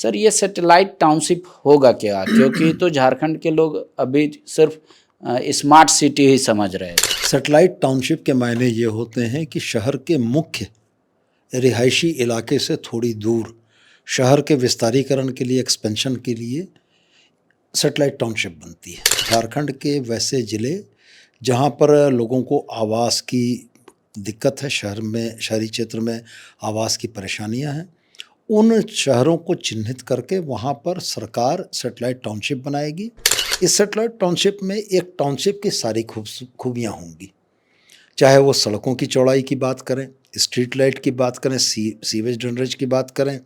Sir ये satellite township होगा क्या? क्योंकि तो झारखंड के लोग अभी सिर्फ स्मार्ट सिटी ही समझ रहे हैं। सैटेलाइट टाउनशिप के मायने ये होते हैं कि शहर के मुख्य रिहायशी इलाके से थोड़ी दूर शहर के विस्तारीकरण के लिए, एक्सपेंशन के लिए सैटेलाइट टाउनशिप बनती है। झारखंड के वैसे ज़िले जहाँ पर लोगों को आवास की दिक्कत है, शहरी क्षेत्र में आवास की परेशानियाँ हैं, उन शहरों को चिन्हित करके वहाँ पर सरकार सैटेलाइट टाउनशिप बनाएगी। इस सैटेलाइट टाउनशिप में एक टाउनशिप की सारी खूबियाँ होंगी, चाहे वो सड़कों की चौड़ाई की बात करें, स्ट्रीट लाइट की बात करें, सीवेज ड्रेनेज की बात करें,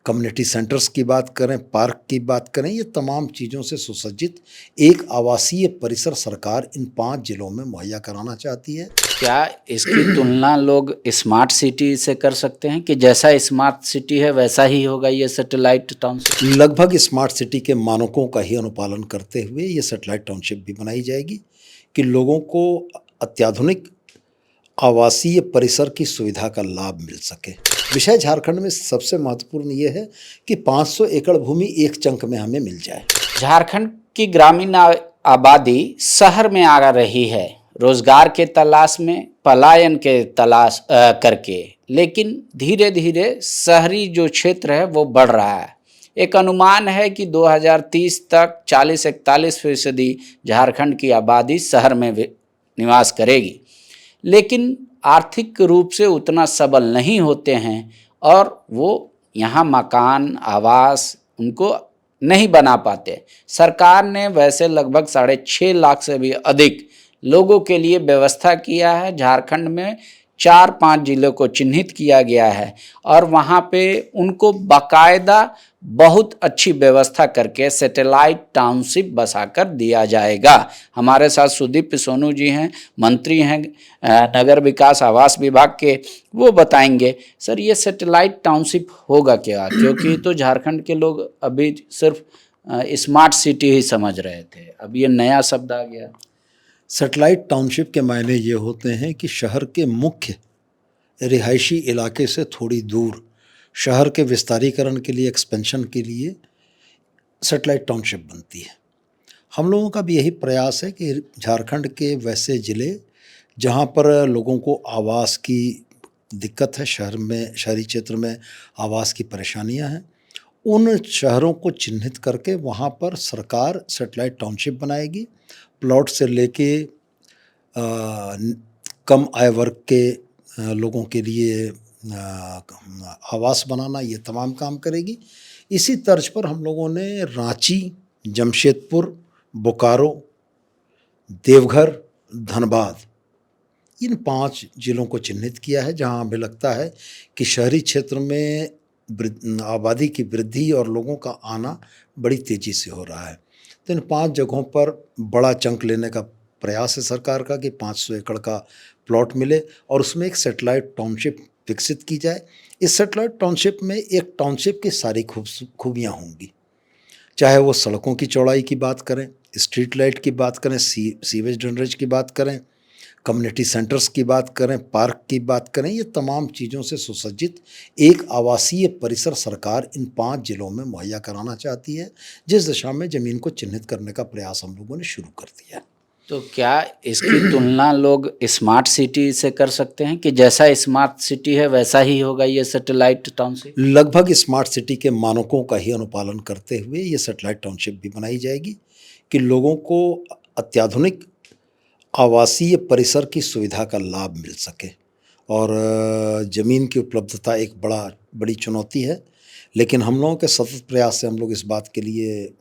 कम्युनिटी सेंटर्स की बात करें, पार्क की बात करें, ये तमाम चीज़ों से सुसज्जित एक आवासीय परिसर सरकार इन 5 जिलों में मुहैया कराना चाहती है। क्या इसकी तुलना लोग स्मार्ट सिटी से कर सकते हैं कि जैसा स्मार्ट सिटी है वैसा ही होगा ये सैटेलाइट टाउनशिप? लगभग स्मार्ट सिटी के मानकों का ही अनुपालन करते हुए ये सैटेलाइट टाउनशिप भी बनाई जाएगी कि लोगों को अत्याधुनिक आवासीय परिसर की सुविधा का लाभ मिल सके। विषय झारखंड में सबसे महत्वपूर्ण ये है कि 500 एकड़ भूमि एक चंक में हमें मिल जाए। झारखंड की ग्रामीण आबादी शहर में आ रही है रोजगार के तलाश में, पलायन के तलाश करके, लेकिन धीरे धीरे शहरी जो क्षेत्र है वो बढ़ रहा है। एक अनुमान है कि 2030 तक 40-41% झारखंड की आबादी शहर में निवास करेगी, लेकिन आर्थिक रूप से उतना सबल नहीं होते हैं और वो यहाँ मकान, आवास उनको नहीं बना पाते। सरकार ने वैसे लगभग 6.5 लाख से भी अधिक लोगों के लिए व्यवस्था किया है। झारखंड में 4-5 जिलों को चिन्हित किया गया है और वहाँ पे उनको बाकायदा बहुत अच्छी व्यवस्था करके सैटेलाइट टाउनशिप बसाकर दिया जाएगा। हमारे साथ सुदीप सोनू जी हैं, मंत्री हैं नगर विकास आवास विभाग के, वो बताएंगे सर ये सैटेलाइट टाउनशिप होगा क्या? क्योंकि तो झारखंड के लोग अभी सिर्फ स्मार्ट सिटी ही समझ रहे थे, अब ये नया शब्द आ गया। सैटेलाइट टाउनशिप के मायने ये होते हैं कि शहर के मुख्य रिहायशी इलाके से थोड़ी दूर शहर के विस्तारीकरण के लिए, एक्सपेंशन के लिए सैटेलाइट टाउनशिप बनती है। हम लोगों का भी यही प्रयास है कि झारखंड के वैसे ज़िले जहाँ पर लोगों को आवास की दिक्कत है, शहरी क्षेत्र में आवास की परेशानियाँ हैं, उन शहरों को चिन्हित करके वहाँ पर सरकार सैटेलाइट टाउनशिप बनाएगी। प्लॉट से लेके कम आय वर्ग के लोगों के लिए आवास बनाना, ये तमाम काम करेगी। इसी तर्ज पर हम लोगों ने रांची, जमशेदपुर, बोकारो, देवघर, धनबाद, इन 5 जिलों को चिन्हित किया है जहां हमें लगता है कि शहरी क्षेत्र में आबादी की वृद्धि और लोगों का आना बड़ी तेज़ी से हो रहा है। तो इन 5 जगहों पर बड़ा चंक लेने का प्रयास है सरकार का कि 500 एकड़ का प्लॉट मिले और उसमें एक सैटेलाइट टाउनशिप विकसित की जाए। इस सैटेलाइट टाउनशिप में एक टाउनशिप की सारी खूबियाँ होंगी, चाहे वो सड़कों की चौड़ाई की बात करें, स्ट्रीट लाइट की बात करें, सीवेज ड्रेनेज की बात करें, कम्युनिटी सेंटर्स की बात करें, पार्क की बात करें, ये तमाम चीज़ों से सुसज्जित एक आवासीय परिसर सरकार इन 5 जिलों में मुहैया कराना चाहती है, जिस दिशा में ज़मीन को चिन्हित करने का प्रयास हम लोगों ने शुरू कर दिया है। तो क्या इसकी तुलना लोग स्मार्ट सिटी से कर सकते हैं कि जैसा स्मार्ट सिटी है वैसा ही होगा ये सैटेलाइट टाउनशिप? लगभग स्मार्ट सिटी के मानकों का ही अनुपालन करते हुए ये सैटेलाइट टाउनशिप भी बनाई जाएगी कि लोगों को अत्याधुनिक आवासीय परिसर की सुविधा का लाभ मिल सके। और ज़मीन की उपलब्धता एक बड़ी चुनौती है, लेकिन हम लोगों के सतत प्रयास से हम लोग इस बात के लिए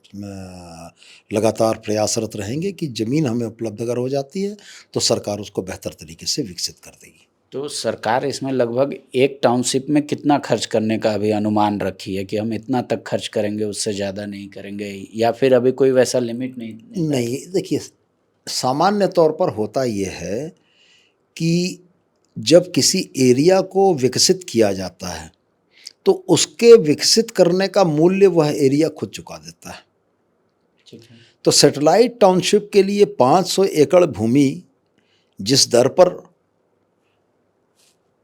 लगातार प्रयासरत रहेंगे कि ज़मीन हमें उपलब्ध अगर हो जाती है तो सरकार उसको बेहतर तरीके से विकसित कर देगी। तो सरकार इसमें लगभग एक टाउनशिप में कितना खर्च करने का अभी अनुमान रखी है कि हम इतना तक खर्च करेंगे, उससे ज़्यादा नहीं करेंगे, या फिर अभी कोई वैसा लिमिट नहीं? नहीं, देखिए, सामान्य तौर पर होता ये है कि जब किसी एरिया को विकसित किया जाता है तो उसके विकसित करने का मूल्य वह एरिया खुद चुका देता है। ठीक है। तो सैटेलाइट टाउनशिप के लिए 500 एकड़ भूमि जिस दर पर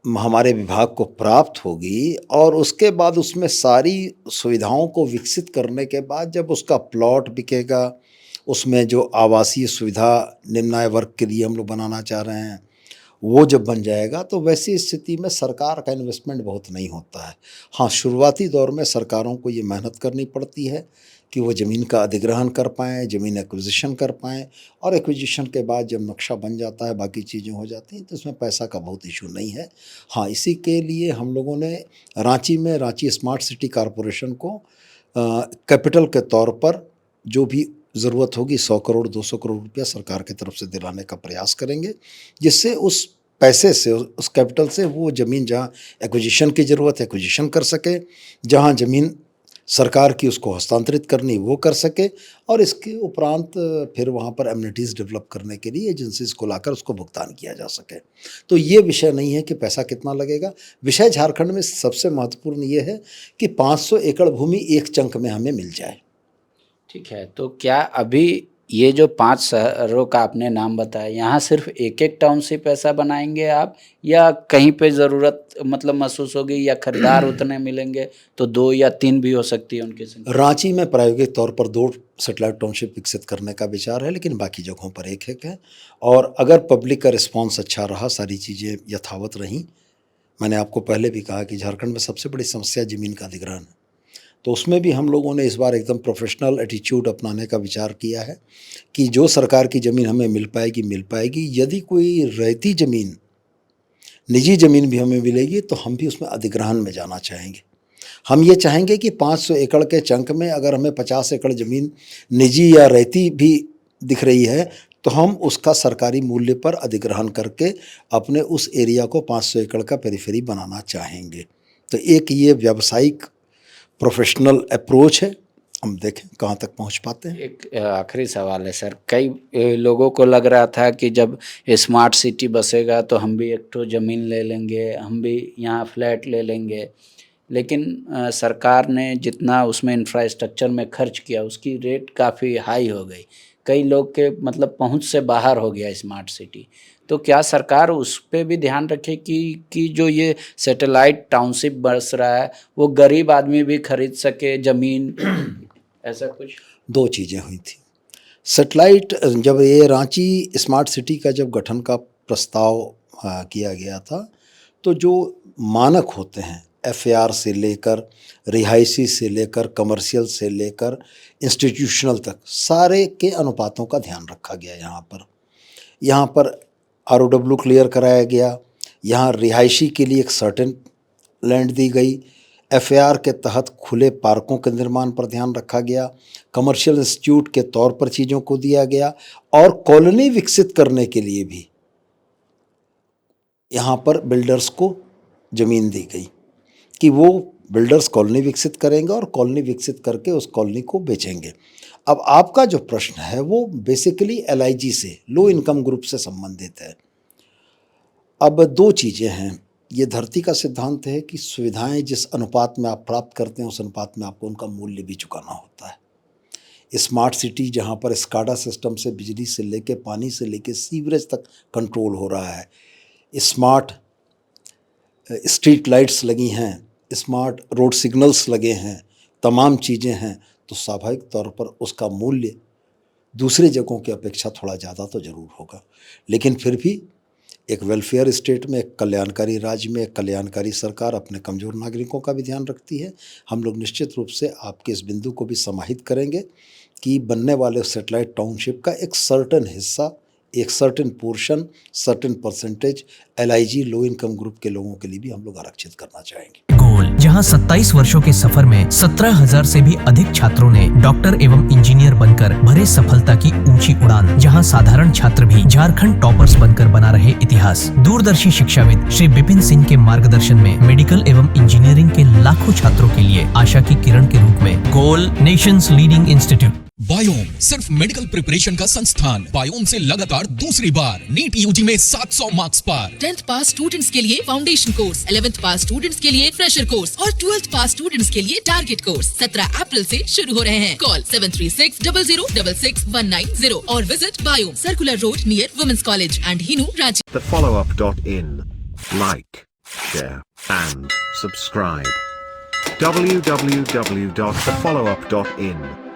हमारे विभाग को प्राप्त होगी और उसके बाद उसमें सारी सुविधाओं को विकसित करने के बाद जब उसका प्लॉट बिकेगा, उसमें जो आवासीय सुविधा निम्न आय वर्ग के लिए हम लोग बनाना चाह रहे हैं वो जब बन जाएगा तो वैसी स्थिति में सरकार का इन्वेस्टमेंट बहुत नहीं होता है। हाँ, शुरुआती दौर में सरकारों को ये मेहनत करनी पड़ती है कि वो ज़मीन का अधिग्रहण कर पाएँ, ज़मीन एक्विजिशन कर पाएँ और एक्विजिशन के बाद जब नक्शा बन जाता है, बाकी चीज़ें हो जाती हैं तो इसमें पैसा का बहुत इशू नहीं है। हाँ, इसी के लिए हम लोगों ने रांची में रांची स्मार्ट सिटी कॉरपोरेशन को कैपिटल के तौर पर जो भी ज़रूरत होगी 100 करोड़ 200 करोड़ रुपया सरकार की तरफ से दिलाने का प्रयास करेंगे, जिससे उस पैसे से, उस कैपिटल से वो ज़मीन जहाँ एक्विजिशन की ज़रूरत है एक्विजिशन कर सके, जहाँ ज़मीन सरकार की उसको हस्तांतरित करनी वो कर सके और इसके उपरांत फिर वहाँ पर एमिनिटीज़ डेवलप करने के लिए एजेंसीज़ को लाकर उसको भुगतान किया जा सके। तो ये विषय नहीं है कि पैसा कितना लगेगा। विषय झारखंड में सबसे महत्वपूर्ण ये है कि 500 एकड़ भूमि एक चंक में हमें मिल जाए। ठीक है, तो क्या अभी ये जो 5 शहरों का आपने नाम बताया, यहाँ सिर्फ एक टाउनशिप ऐसा बनाएंगे आप, या कहीं पे ज़रूरत मतलब महसूस होगी या खरीदार उतने मिलेंगे तो 2 या 3 भी हो सकती है उनकी संख्या? रांची में प्रायोगिक तौर पर 2 सैटेलाइट टाउनशिप विकसित करने का विचार है, लेकिन बाकी जगहों पर एक है और अगर पब्लिक का रिस्पॉन्स अच्छा रहा, सारी चीज़ें यथावत रहीं। मैंने आपको पहले भी कहा कि झारखंड में सबसे बड़ी समस्या ज़मीन का अधिग्रहण है, तो उसमें भी हम लोगों ने इस बार एकदम प्रोफेशनल एटीट्यूड अपनाने का विचार किया है कि जो सरकार की ज़मीन हमें मिल पाएगी। यदि कोई रहती ज़मीन, निजी ज़मीन भी हमें मिलेगी तो हम भी उसमें अधिग्रहण में जाना चाहेंगे। हम ये चाहेंगे कि 500 एकड़ के चंक में अगर हमें 50 एकड़ ज़मीन निजी या रहती भी दिख रही है तो हम उसका सरकारी मूल्य पर अधिग्रहण करके अपने उस एरिया को 500 एकड़ का पेरिफेरी बनाना चाहेंगे। तो एक ये व्यावसायिक प्रोफेशनल अप्रोच है, हम देखें कहाँ तक पहुँच पाते हैं। एक आखिरी सवाल है सर, कई लोगों को लग रहा था कि जब स्मार्ट सिटी बसेगा तो हम भी एक तो ज़मीन ले लेंगे, हम भी यहाँ फ्लैट ले लेंगे, लेकिन सरकार ने जितना उसमें इंफ्रास्ट्रक्चर में खर्च किया उसकी रेट काफ़ी हाई हो गई, कई लोग के मतलब पहुँच से बाहर हो गया स्मार्ट सिटी। तो क्या सरकार उस पे भी ध्यान रखे कि जो ये सैटेलाइट टाउनशिप बस रहा है वो गरीब आदमी भी खरीद सके ज़मीन, ऐसा कुछ? 2 चीज़ें हुई थी। सैटेलाइट, जब ये रांची स्मार्ट सिटी का जब गठन का प्रस्ताव किया गया था तो जो मानक होते हैं FAR से लेकर रिहायशी से लेकर कमर्शियल से लेकर इंस्टीट्यूशनल तक सारे के अनुपातों का ध्यान रखा गया। यहाँ पर ROW क्लियर कराया गया, यहाँ रिहायशी के लिए एक सर्टेन लैंड दी गई, FAR के तहत खुले पार्कों के निर्माण पर ध्यान रखा गया, कमर्शियल इंस्टीट्यूट के तौर पर चीज़ों को दिया गया और कॉलोनी विकसित करने के लिए भी यहाँ पर बिल्डर्स को ज़मीन दी गई कि वो बिल्डर्स कॉलोनी विकसित करेंगे और कॉलोनी विकसित करके उस कॉलोनी को बेचेंगे। अब आपका जो प्रश्न है वो बेसिकली LIG से, लो इनकम ग्रुप से संबंधित है। अब 2 चीज़ें हैं, ये धरती का सिद्धांत है कि सुविधाएं जिस अनुपात में आप प्राप्त करते हैं उस अनुपात में आपको उनका मूल्य भी चुकाना होता है। स्मार्ट सिटी जहाँ पर स्काडा सिस्टम से बिजली से लेके पानी से लेके सीवरेज तक कंट्रोल हो रहा है, स्मार्ट स्ट्रीट लाइट्स लगी हैं, स्मार्ट रोड सिग्नल्स लगे हैं, तमाम चीज़ें हैं, तो स्वाभाविक तौर पर उसका मूल्य दूसरी जगहों की अपेक्षा थोड़ा ज़्यादा तो ज़रूर होगा। लेकिन फिर भी एक वेलफेयर स्टेट में, एक कल्याणकारी राज्य में, एक कल्याणकारी सरकार अपने कमज़ोर नागरिकों का भी ध्यान रखती है। हम लोग निश्चित रूप से आपके इस बिंदु को भी समाहित करेंगे कि बनने वाले सैटेलाइट टाउनशिप का एक सर्टेन हिस्सा, एक certain portion, certain percentage LIG low income group के लोगों के लिए भी हम लोग आरक्षित करना चाहेंगे। गोल, जहां 27 वर्षों के सफर में 17,000 से भी अधिक छात्रों ने डॉक्टर एवं इंजीनियर बनकर भरे सफलता की ऊंची उड़ान, जहां साधारण छात्र भी झारखंड टॉपर्स बनकर बना रहे इतिहास। दूरदर्शी शिक्षाविद श्री विपिन सिंह के मार्गदर्शन में मेडिकल एवं इंजीनियरिंग के लाखों छात्रों के लिए आशा की किरण के रूप में गोल, नेशंस लीडिंग इंस्टीट्यूट। बायोम सिर्फ मेडिकल प्रिपरेशन का संस्थान। बायोम से लगातार दूसरी बार नीट UG में 700 मार्क्स पार। 10th पास स्टूडेंट्स के लिए फाउंडेशन कोर्स, 11th पास स्टूडेंट्स के लिए फ्रेशर कोर्स और 12th पास स्टूडेंट्स के लिए टारगेट कोर्स 17 अप्रैल से शुरू हो रहे हैं। कॉल 7360066190 और visit Biome, circular road near women's college and Hinoo, Ranchi. The follow-up.in. Like, share, and subscribe. www.thefollowup.in